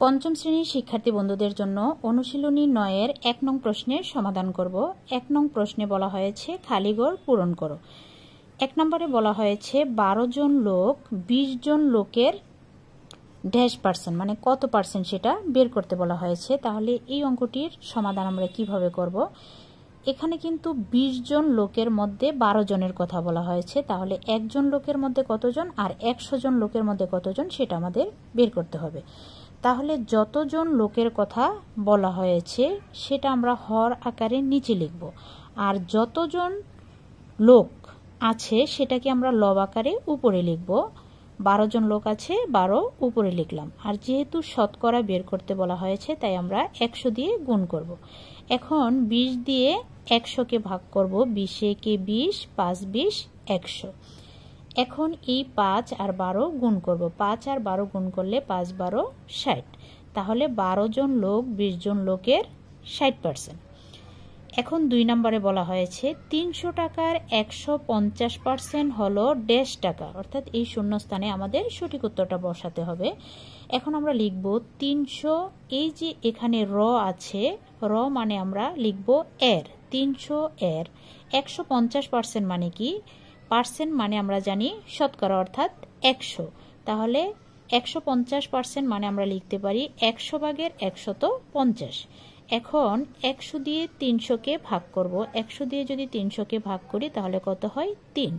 পঞ্চম শ্রেণীর শিক্ষার্থী বন্ধুদের জন্য অনুশীলনী 9 এর 1 নং প্রশ্নের সমাধান করব। 1 নং প্রশ্নে বলা হয়েছে খালি ঘর পূরণ করো। 1 নম্বরে বলা হয়েছে 12 জন লোক 20 জন লোকের %, মানে কত পার্সেন্ট সেটা বের করতে বলা হয়েছে। তাহলে এই অঙ্কটির সমাধান আমরা কিভাবে করব? এখানে কিন্তু 20 জন লোকের মধ্যে 12 জনের কথা বলা হয়েছে। তাহলে একজন লোকের মধ্যে কতজন আর 100 জন লোকের মধ্যে কতজন সেটা আমাদের বের করতে হবে। তাহলে যতজন লোকের কথা বলা হয়েছে সেটা আমরা হর আকারে নিচে লিখব, আর যতজন লোক আছে সেটাকে আমরা লব আকারে উপরে লিখব। 12 জন লোক আছে, 12 উপরে লিখলাম। আর যেহেতু শতকরা বের করতে বলা হয়েছে তাই আমরা 100 দিয়ে গুণ করব। এখন 20 দিয়ে 100কে ভাগ করব। 20 কে 20, 5 20, 100। এখন এই 5 আর 12 গুণ করব। 5 আর 12 গুণ করলে 5 12 60। তাহলে 12 জন লোক 20 জন লোকের 60%। এখন 2 নম্বরে বলা হয়েছে 300 টাকার 150% হলো ড্যাশ টাকা, অর্থাৎ এই শূন্যস্থানে আমাদের সঠিক উত্তরটা বসাতে হবে। এখন আমরা লিখব 300, এই যে এখানে র আছে, র মানে আমরা লিখব এর, 300 এর 150% মানে কি? পার্সেন্ট মানে আমরা জানি শতকরা, অর্থাৎ 100। তাহলে 150% মানে আমরা লিখতে পারি 100 ভাগের 150। এখন 100 দিয়ে 300কে ভাগ করব। 100 দিয়ে যদি 300কে ভাগ করি তাহলে কত হয়? 3।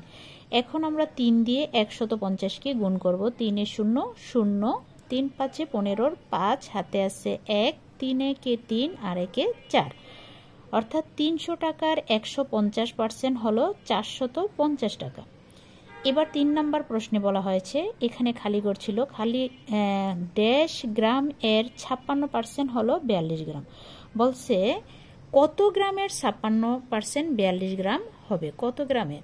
এখন আমরা 3 দিয়ে 150কে গুণ করব। 3 এ 0 0, 3 5 15, 5 হাতে আছে 1, 3 একে 3 আর একে 4, অর্থাৎ 300 টাকার 150% হলো 450 টাকা। এবার 3 নম্বর প্রশ্নে বলা হয়েছে, এখানে খালি ঘর ছিল, খালি ড্যাশ গ্রাম এর 56% হলো 42 গ্রাম। বলছে কত গ্রামের 56% 42 গ্রাম হবে, কত গ্রামের?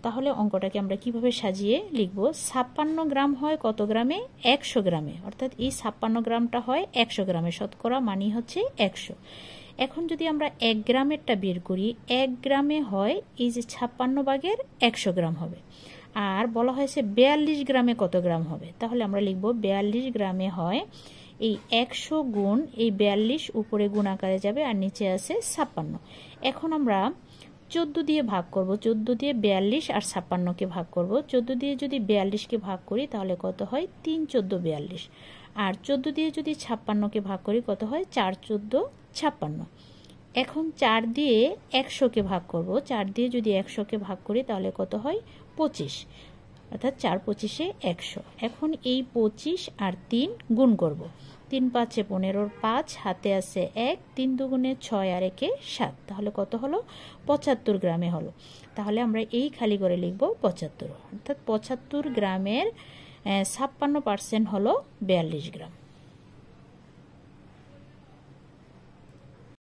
তাহলে অঙ্কটাকে আমরা কিভাবে সাজিয়ে লিখব? 56 গ্রাম হয় কত গ্রামে? 100 গ্রামে, অর্থাৎ এই 56 গ্রামটা হয় 100 গ্রামে, শতকরা মানি হচ্ছে 100। এখন যদি আমরা 1 গ্রামেরটা বের করি, 1 গ্রামে হয় এই যে 56 ভাগের 100 গ্রাম হবে। আর বলা হয়েছে 42 গ্রামে কত গ্রাম হবে? তাহলে আমরা লিখব 42 গ্রামে হয় এই 100 গুণ এই 42 উপরে গুণ আকারে যাবে আর নিচে আছে 56। এখন আমরা 14 দিয়ে ভাগ করব। 14 দিয়ে 42 আর 56কে ভাগ করব। 14 দিয়ে যদি 42কে ভাগ করি তাহলে কত হয়? 3 14 42। আর 14 দিয়ে যদি 56কে ভাগ করি কত হয়? 4 14 56। এখন 4 দিয়ে 100কে ভাগ করব। 4 দিয়ে যদি 100কে ভাগ করি তাহলে কত হয়? 25, অর্থাৎ 4 25 100। এখন এই 25 আর 3 গুণ করব। 3 5 15, 5 হাতে আছে 1, 3 দুগুণে 6 আর একে 7, তাহলে কত হলো? 75 গ্রামে হলো। তাহলে আমরা এই খালি করে লিখব 75, অর্থাৎ 75 গ্রামের 56% হলো 42 গ্রাম।